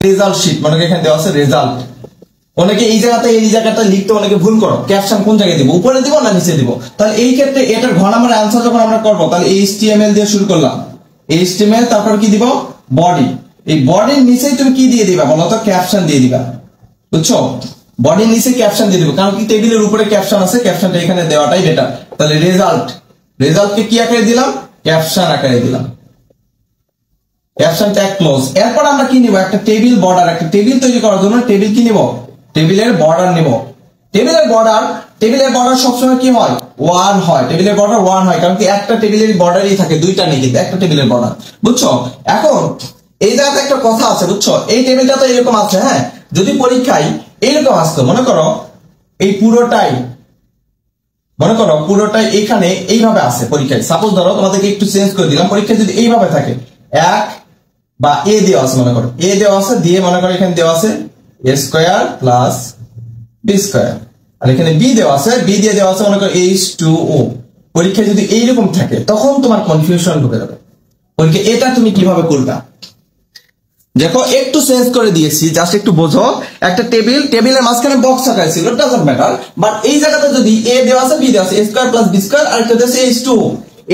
Result sheet মানে এখানে দেওয়া আছে রেজাল্ট। অনেকে এই জায়গাটা লিখতে অনেকে ভুল করো, ক্যাপশন কোন জায়গায় দিব, উপরে দিব না নিচে দিব। তাহলে এই ক্ষেত্রে এটার ঘ নাম্বার आंसर যখন আমরা করব তাহলে HTML দিয়ে শুরু করলাম, HTML তারপর কি দিব বডি। এই বডির নিচেই তুমি কি দিয়ে দিবা বলো তো, ক্যাপশন দিয়ে দিবা, বুঝছো? বডির নিচে ক্যাপশন দিয়ে দিব, কারণ কি টেবিলের উপরে ক্যাপশন আছে, ক্যাপশনটা এখানে দেওয়াটাই বেটার। তাহলে রেজাল্টকে কি আকারে দিলাম, ক্যাপশন আকারে দিলাম, ক্যাপশন ট্যাগ ক্লোজ। এরপর আমরা কি নিব, একটা টেবিল বর্ডার, একটা টেবিল তৈরি করার জন্য টেবিল কি নিব, টেবিলের বর্ডার নিব। টেবিলের বর্ডার সবসময় কি হয়, 1 হয়। টেবিলের বর্ডার 1 হয়, কারণ কি একটা টেবিলের বর্ডারই থাকে, দুইটা নেই কিন্তু একটা টেবিলের বর্ডার, বুঝছো? এখন এই জায়গাতে একটা কথা আছে, বুঝছো? এই টেবিলটা তো এরকম আছে, হ্যাঁ, যদি পরীক্ষায় এইরকম আসতো, মনে করো এই পুরোটাই এখানে এইভাবে আছে পরীক্ষায়, সাপোজ ধরো তোমাদেরকে একটু চেঞ্জ করে দিলাম, পরীক্ষায় যদি এইভাবে থাকে 1 বা এ দেওয়া আছে, মনে করো এ দেওয়া আছে, দিয়ে মনে করো এখানে দেওয়া আছে a square plus b square, আর এখানে b দেওয়া আছে, b দিয়ে দেওয়া আছে মনে করো h2o। পরীক্ষায় যদি এইরকম থাকে তখন তোমার কনফিউশন ঢুকে যাবে। পরীক্ষা এটা তুমি কিভাবে করবা, দেখো একটু চেঞ্জ করে দিয়েছি, জাস্ট একটু বোঝো। একটা টেবিলের মাঝখানে বক্স আকার ছিল, ডাজন্ট ম্যাটার, বাট এই জায়গাতে যদি a দেওয়া আছে, b দেওয়া আছে, a square plus b square, আর একটা দেওয়া আছে h2o।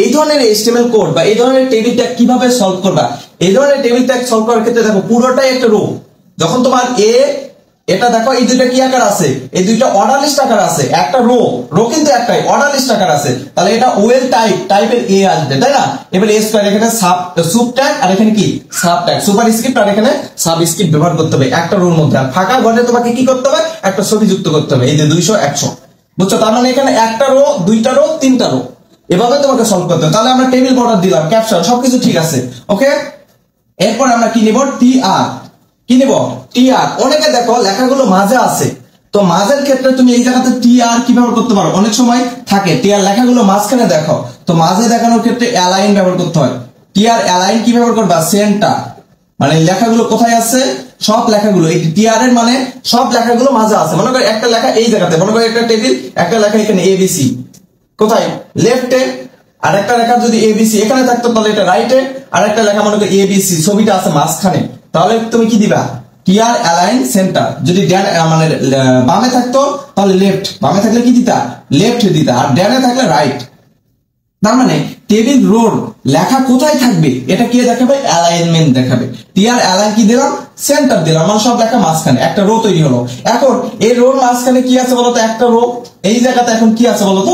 এই ধরনের HTML কোড বা এই ধরনের টেবিল ট্যাগ কিভাবে সলভ করবা, এই ধরনের টেবিল ট্যাগ সলভ করার ক্ষেত্রে দেখো পুরোটাই একটা রো। যখন তোমার এটা দেখো এই দুইটা কি আকার আছে, এই দুইটা অর্ডার লিস্ট আকার আছে, একটা রো কিন্তু একটাই অর্ডার লিস্ট আকার আছে, তাহলে এটা ওয়েল টাইপের এ আসবে, তাই না? এবার এ স্কয়ার এখানে সুব ট্যাগ, আর এখানে কি সাব ট্যাগ, সুপার স্ক্রিপ্ট, আর এখানে সাব স্ক্রিপ্ট ব্যবহার করতে হবে একটা রোর মধ্যে। আর ফাঁকা ঘরে তোমাকে কি করতে হবে, একটা ছবি যুক্ত করতে হবে, এই যে 200 100, বুঝছো? তার মানে এখানে একটা রো, দুইটা রো, তিনটা রো, এভাবে তোমাকে সলভ করতে হবে। তাহলে আমরা টেবিল বর্ডার দিলাম, ক্যাপশন সবকিছু ঠিক আছে, ওকে। এরপর আমরা কি নিব, টিআর। অনেকে দেখো লেখাগুলো মাঝে আছে, তো মাঝের ক্ষেত্রে তুমি এই জায়গাতে টিআর কি ব্যবহার করতে পারো, অনেক সময় থাকে টিআর লেখাগুলো মাঝখানে দেখো, তো মাঝে দেখানোর ক্ষেত্রে অ্যালাইন ব্যবহার করতে হয়। টিআর অ্যালাইন কি ব্যবহার করবা, সেন্টার, মানে লেখাগুলো কোথায় আছে, সব লেখাগুলো এই টিআর এর মানে সব লেখাগুলো মাঝে আছে। মনে করো একটা লেখা এই জায়গাতে, মনে করো একটা টেবিল, একটা লেখা এখানে এবিসি, কোথায় লেফটে, আর একটা লেখা যদি এবিসি এখানে থাকতো তাহলে এটা রাইটে, আর একটা লেখা মনে করো এবিসি ছবিটা আছে মাঝখানে, তাহলে তুমি কি দিবা, টিআর অ্যালাইন সেন্টার। যদি মানে বামে থাকতো তাহলে লেফট, বামে থাকলে কি দিতা, লেফট দিতা, আর ডানে থাকলে রাইট। তার মানে টেবিল রোর লেখা কোথায় থাকবে এটা কি দেখাবে, অ্যালাইনমেন্ট দেখাবে। টিআর অ্যালাইন কি দিলাম, সেন্টার দিলাম, মানে সব লেখা মাঝখানে একটা রো তৈরি হলো। এখন এই রোর মাঝখানে কি আছে বলতো, একটা রো। এই জায়গাতে এখন কি আছে বলতো,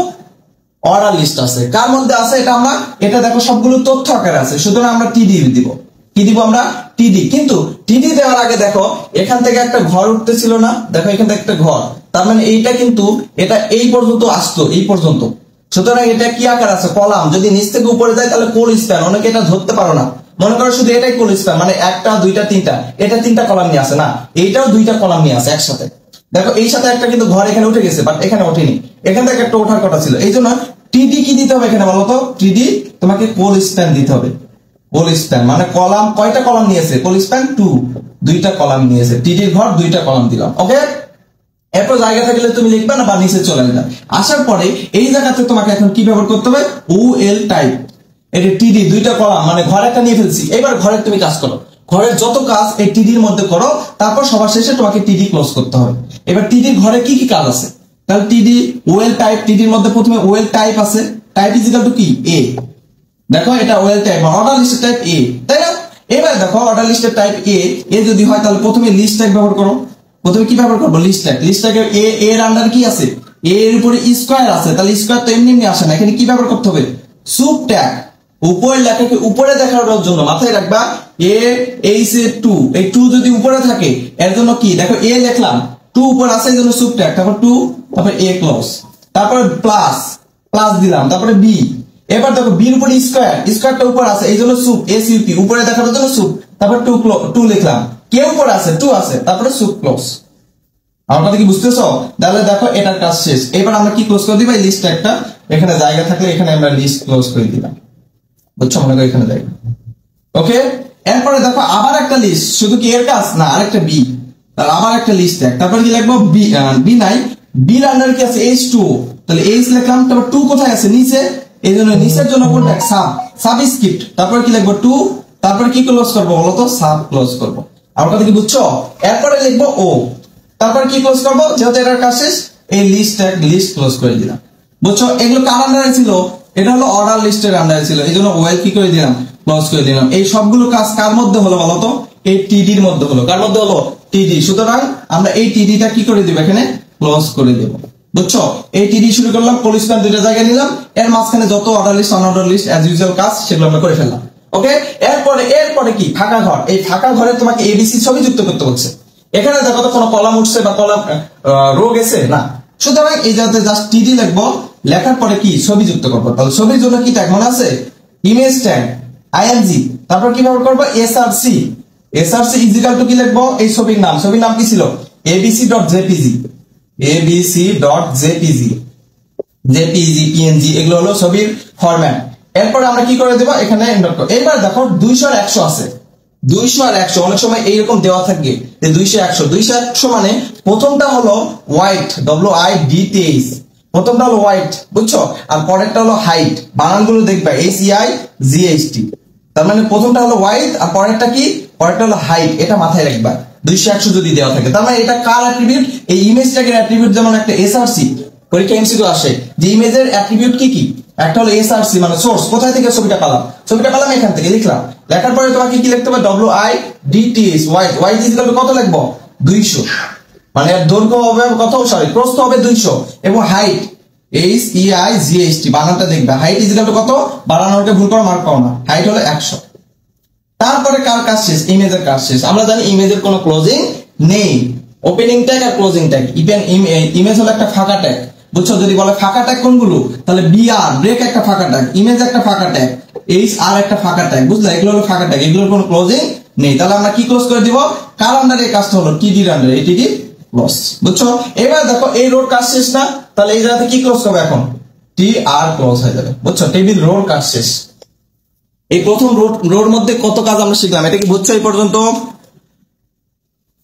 অর্ডার লিস্ট আছে। কার মধ্যে আছে এটা দেখো সবগুলো তথ্য আকারে আছে, সুতরাং আমরা টিডি দিব। কি দিব আমরা, টিডি। কিন্তু টিডি দেওয়ার আগে দেখো এখান থেকে একটা ঘর উঠতেছিল না, দেখো এখান থেকে একটা ঘর, তার মানে এইটা কিন্তু এটা এই পর্যন্ত আসতো, এই পর্যন্ত, সুতরাং এটা কি আকার আছে, কলাম। যদি নিচ থেকে উপরে যায় তাহলে কোল স্প্যান, অনেকে এটা ধরতে পারো না, মনে করো শুধু এটাই কোল স্প্যান, মানে একটা দুইটা তিনটা, এটা তিনটা কলাম নিয়ে আসে না, এইটাও দুইটা কলাম নিয়ে আসে একসাথে। দেখো এই সাথে একটা কিন্তু ঘর এখানে উঠে গেছে, বাট এখানে ওঠেনি, এখান থেকে একটা ওঠার কথা ছিল। এই জন্য টিডি কি দিতে হবে এখানে বলতো, টিডি তোমাকে কোল স্প্যান দিতে হবে। কোল স্প্যান মানে কলাম, কয়টা কলাম নিয়েছে, কোল স্প্যান 2, দুইটা কলাম নিয়েছে, টিডির ঘর দুইটা কলাম দিলাম, ওকে। এরপর জায়গা থাকলে তুমি লিখবে না বা নিচে চলে যাবে। আসার পরে এই জায়গাতে তোমাকে এখন কি ব্যবহার করতে হবে, ওএল টাইপ। এটা টিডি দুইটা কলাম, মানে ঘর একটা নিয়ে ফেলছি, এবার ঘরের তুমি কাজ করো, ঘরের যত কাজ এই টিডির মধ্যে করো, তারপর সবার শেষে তোমাকে টিডি ক্লোজ করতে হবে। এবার টিডির ঘরে কি কি কাজ আছে, তাহলে টিডি ওএল টাইপ, টিডির মধ্যে প্রথমে ওএল টাইপ আছে, টাইপ ইজ ইকুয়াল টু কি, এ। দেখো এটা ওএল টাইপ, অর্ডার লিস্টের টাইপ এ, তাই না? এবার দেখো অর্ডার লিস্টের টাইপ এ যদি হয় তাহলে প্রথমে লিস্ট টাইপ ব্যবহার করো। প্রথমে কি ব্যবহার করবো, লিস্ট টাইপ। লিস্ট টাইপের এর আন্ডার কি আছে, এর উপরে স্কয়ার আছে, তাহলে স্কয়ার তো এমনি আসে না, এখানে কি ব্যবহার করতে হবে, সুব ট্যাগ। উপরের লেখাকে উপরে দেখানোর জন্য মাথায় রাখবা টু, এই টু যদি উপরে থাকে এর জন্য কি, দেখো এ লিখলাম, টু উপরে আছে এই জন্য সুব ট্যাগ, তারপর টু, তারপর এ ক্লোজ, তারপরে প্লাস দিলাম, তারপরে বি। এবার দেখো বির উপরে স্কয়ারটা উপরে আছে এই জন্য সুব, এসইউপি উপরে দেখানোর জন্য সুব, তারপর টু লিখলাম, কে উপরে আছে, টু আছে, তারপরে সুব ক্লোজ। আমার কথা কি বুঝতেছো? তাহলে দেখো এটার কাজ শেষ। এবার আমরা কি ক্লোজ করে দিবা, এই লিস্ট একটা, এখানে জায়গা থাকলে এখানে আমরা লিস্ট ক্লোজ করে দিলাম, বুঝছো? মনে করো এখানে জায়গা, ওকে। এরপরে দেখো আবার একটা লিস্ট, শুধু কি এর কাজ না, আরেকটা বি, তাহলে আবার একটা লিস্ট ট্যাগ, তারপরে কি লিখবো, বি নাই, বির আন্ডার কি আছে, H2O, তাহলে H লিখলাম, তারপর 2 কোথায় আছে, নিচে, এই জন্য নিচের জন্য কোন ট্যাগ, সাবস্ক্রিপ্ট, তারপর কি লিখবো 2, তারপর কি ক্লোজ করবো বলো তো, সাব ক্লোজ করবো। আমার কথা কি বুঝছো? এরপরে লিখবো ও, তারপর কি ক্লোজ করবো, যেহেতু এটার কাজ শেষ এই লিস্ট ক্লোজ করে দিলাম। বুঝছো? এগুলো কার আন্ডারে ছিল? এটা হলো অর্ডার লিস্টের আন্ডারে ছিল, এই জন্য ওয়েল কি করে দিলাম, ক্লোজ করে দিলাম। এই সবগুলো কাজ কার মধ্যে হলো বলতো? এই টিডির মধ্যে হলো। কার মধ্যে হলো? টিডি। সুতরাং আমরা এই টিডিটা কি করে দিব, এখানে ক্লোজ করে দেব। বুঝছো? এই টিডি শুরু করলাম, পলিসপ্যান দুইটা জায়গায় নিলাম, এর মাঝখানে যত order list unordered list as usual কাজ সেগুলো আমরা করে ফেললাম। ওকে, এরপরে কি ফাঁকা ঘর। এই ফাঁকা ঘরে তোমাকে এবিসি ছবি যুক্ত করতে বলছে। এখানে দেখো তো কোনো কলাম উঠছে বা কলাম রো গেছে না, সুতরাং এই যাতে জাস্ট টিডি লিখবো, লেখার পরে কি ছবি যুক্ত করবো। তাহলে ছবির জন্য কি ট্যাগ মনে আছে? ইমেজ ট্যাগ আইএনজি, তারপর কি ব্যবহার করবো? এসআরসি ইজিক্যাল টু কি লিখবো? এই ছবির নাম কি ছিল? abc.jpg জেপিজি পিএনজি, এগুলো হলো ছবির ফরম্যাট। এরপরে আমরা কি করে দেবো, এখানে এন্টার করব। এবার দেখো 200 আর 100 আছে, 200 আর 100 অনেক সময় এইরকম দেওয়া থাকে যে 200 100 মানে প্রথমটা হলো হোয়াইট, WIDTH, প্রথমটা হলো হোয়াইট, বুঝছো? আর পরেরটা হলো হাইট, বানানগুলো দেখবে HEIGHT। তার মানে প্রথমটা হলো হোয়াইট আর পরেরটা কি? পরেরটা হলো হাইট, এটা মাথায় রাখবা। 200 100 যদি দেওয়া থাকে, তার মানে এটা কার অ্যাট্রিবিউট? এই ইমেজ ট্যাগের অ্যাট্রিবিউট। যেমন একটা এসআরসি পরীক্ষা এমসিকিউ আসে যে ইমেজের অ্যাট্রিবিউট কি কি, একটা হলো এসআরসি মানে সোর্স, কোথায় থেকে ছবিটা পেলাম, এখান থেকে লিখলাম। লেখার পরে তোমাকে কি লিখতে হবে? WIDTH, হোয়াইট ইজিক্যাল টু কত লিখবো? 200, মানে দৈর্ঘ্য হবে কত, সরি প্রস্থ হবে 200, এবং হাইট HEIGHT, বানানটা দেখবে, হাইট ইজিক্যাল টু কত, বানানোকে ভুল করে মার্ক করো না, হাইট হলো 100। তারপরে কার কাজ শেষ? ইমেজের কাজ শেষ। আমরা জানি ইমেজের কোনো ক্লোজিং নেই, ওপেনিং ট্যাগ আর ক্লোজিং ট্যাগ। ইমেজ হলো একটা ফাঁকা ট্যাগ, বুঝছো? যদি বলে ফাঁকা ট্যাগ কোনগুলো, তাহলে BR ব্রেক একটা ফাঁকা ট্যাগ, ইমেজ একটা ফাঁকা ট্যাগ, HR একটা ফাঁকা ট্যাগ, বুঝলে? এগুলো হলো ফাঁকা ট্যাগ, এগুলোর কোনো ক্লোজিং নেই। তাহলে আমরা কি ক্লোজ করে দিব? কার আন্ডারে এই কাজটা হলো? টিডির আন্ডারে, এই টিডি ক্লোজ। বুঝছো? এবার দেখো এই রোড কাজ শেষ না, তাহলে এই জায়গাতে কি ক্লোজ করবে এখন? TR ক্লোজ হয়ে যাবে। বুঝছো? টেবিল রোড কাজ শেষ। এই প্রথম রোড মধ্যে কত কাজ আমরা শিখলাম, এটা কি বুঝছো এই পর্যন্ত?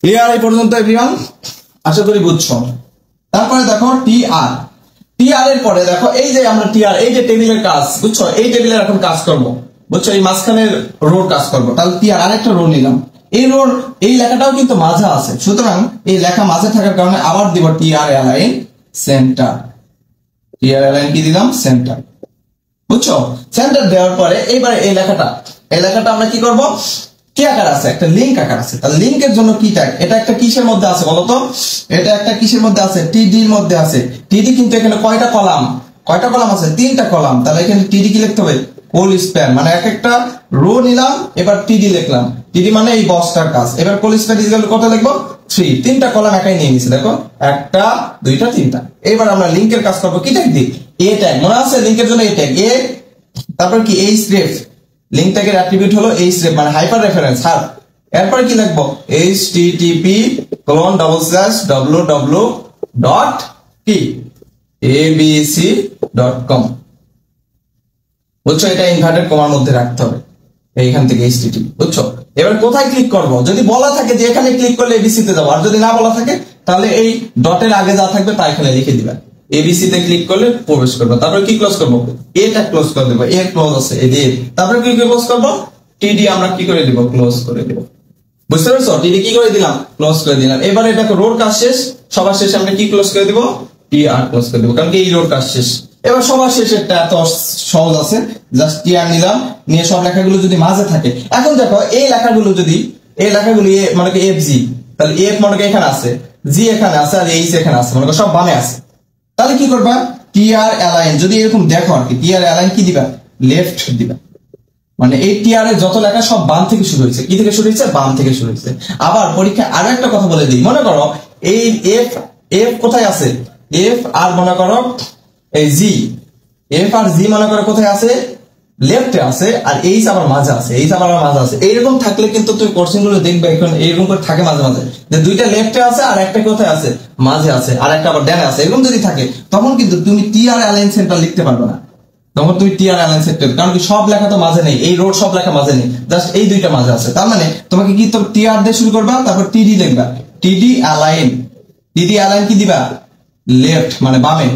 ক্লিয়ার এই পর্যন্ত এভরিওয়ান? আশা করি বুঝছো। তারপরে দেখো টিআর এর পরে দেখো এই যে আমরা টিআর, এই যে টেবিলের কাজ, বুঝছো? এই টেবিলের এখন কাজ করব, বুঝছো? এই মাঝখানের রোড কাজ করব। তাহলে টিআর আরেকটা রো নিলাম। এই লেখাটাও কিন্তু মাঝে আছে, সুতরাং এই লেখা মাঝে থাকার কারণে আবার দিব TR align center. TR align কি দিলাম? সেন্টার। বুঝছো? সেন্টার দেওয়ার পরে এইবারে এই লেখাটা আমরা কি করব? কি আকার আছে? একটা লিংক আকার আছে। তাহলে লিংকের জন্য কি ট্যাগ? এটা একটা কিসের মধ্যে আছে বলতো? এটা একটা কিসের মধ্যে আছে? টিডির মধ্যে আছে। টিডি কিন্তু এখানে কয়টা কলাম আছে? 3টা কলাম। তাহলে এখানে টিডি কি লিখতে হবে? কোল স্প্যান, মানে এক একটা রো নিলাম, এবার টিডি লিখলাম। টিডি মানে এই বক্সটার কাজ। এবার কোল স্প্যান ইকুয়াল কত লিখবো? 3। 3টা কলাম একাই নিয়ে নিছি, দেখো 1টা 2টা 3টা। এবার আমরা লিংকের কাজ করব কি ট্যাগ দিই? এ ট্যাগ, মনে আছে? লিংকের জন্য এ ট্যাগ, এ তারপর কি href, লিংক ট্যাগের অ্যাট্রিবিউট হলো href মানে হাইপার রেফারেন্স হার। এরপরে কি লিখবো? http://www.abc.com। বুঝছো? এটা ইনভার্টেড কমার মধ্যে রাখতে হবে, এইখান থেকে http। বুঝছো? এবার কোথায় ক্লিক করব? যদি বলা থাকে যে এখানে ক্লিক করলে ABC তে যাবো, আর যদি না বলা থাকে তাহলে এই ডটের আগে যা থাকবে তা এখানে লিখে দিবেন। ABC তে ক্লিক করলে প্রবেশ করবে। তারপর কি ক্লোজ করব? এটা ক্লোজ করে দেব, এর ক্লোজ আছে এই যে। তারপর কি ক্লোজ করব? টিডি আমরা কি করে দিব? ক্লোজ করে দেব। বুঝতে পারছো? টিডি কি করে দিলাম? ক্লোজ করে দিলাম। এবারে দেখো রোড কাজ শেষ, সবার শেষে আমরা কি ক্লোজ করে দিব? টিআর ক্লোজ করে দেব, কারণ কি এই রোড কাজ শেষ। এবার সবার শেষেরটা এত সহজ আছে, জাস্ট টিআর নিলাম, নিয়ে সব লেখাগুলো যদি মাঝে থাকে। এখন দেখো এই লেখাগুলো মনে করি এফজি, তাহলে এফ মনে করি এখানে আছে, জি এখানে আছে, আর এইচ এখানে আছে, মনে করি সব বামে আছে। তাহলে কি করবা? টিআর অ্যালাইন যদি এরকম দেখো আর কি, টিআর অ্যালাইন কি দিবা? লেফট দিবা। মানে এই টিআর এর যত লেখা সব বাম থেকে শুরু হয়েছে। কি থেকে শুরু হয়েছে? বাম থেকে শুরু হয়েছে। আবার পরীক্ষায় আরো একটা কথা বলে দিই, মনে করো এই এফ কোথায় আছে? এফ আর মনে করো এই জি, এফ আর জি মনে করো কোথায় আছে? লেফটে আছে, আর এইচ আবার মাঝে আছে, এইরকম থাকলে কিন্তু তুমি কোশ্চেন গুলো দেখবে এখন এইরকম করে থাকে মাঝে মাঝে, যে দুইটা লেফটে আছে আর একটা কোথায় আছে? মাঝে আছে, আর একটা আবার ডানে আছে। এরকম যদি থাকে তখন কিন্তু তুমি টিআর অ্যালাইন সেন্টার লিখতে পারবে না। তখন তুমি টিআর অ্যালাইন সেন্টার, কারণ কি সব লেখা তো মাঝে নেই, এই রোড সব লেখা মাঝে নেই, জাস্ট এই দুইটা মাঝে আছে। তার মানে তোমাকে কি টিআর দিয়ে শুরু করবা, তারপর টিডি লিখবা, টিডি অ্যালাইন কি দিবা? লেফট মানে বামে।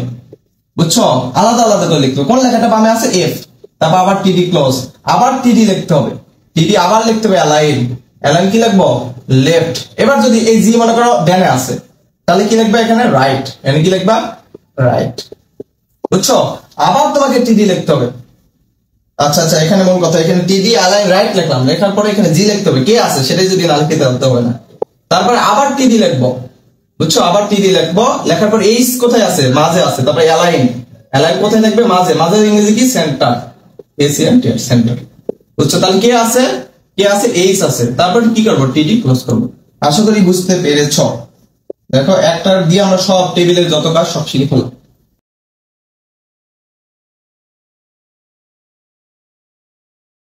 বুঝছো? আলাদা আলাদা করে লিখতে হবে। কোন লেখাটা বামে আছে? এফ। তারপর আবার টিডি ক্লোজ, আবার টিডি লিখতে হবে, টিডি আবার লিখতে হবে অ্যালাইন কি লিখবো লেফট। এবার যদি এই জি মনে করো ডানে আছে তাহলে কি লিখবা এখানে রাইট, এখানে কি লিখবা রাইট, বুঝছো? আবার তোমাকে টিডি লিখতে হবে। আচ্ছা আচ্ছা, এখানে মূল কথা, এখানে টিডি অ্যালাইন রাইট লিখলাম, লেখার পরে এখানে জি লিখতে হবে, কে আছে সেটাই যদি না লিখতে জানতে হবে না। তারপরে আবার টিডি লিখবো, বুঝছো? আবার টিডি লিখবো, লেখার পর এইচ কোথায় আছে মাঝে আছে, তারপরে অ্যালাইন, অ্যালাইন কোথায় থাকবে মাঝে, মাঝে ইংরেজি কি সেন্টার, এসিএনটি সেন্টার, বুঝছো? তাহলে কে আছে, কে আছে এইচ আছে, তারপর কি করবো টিডি ক্লোজ করবো। আশা করি বুঝতে পেরেছো। দেখো একটার দিয়ে আমরা সব টেবিলের যত কাজ সব শিখে ফেললাম।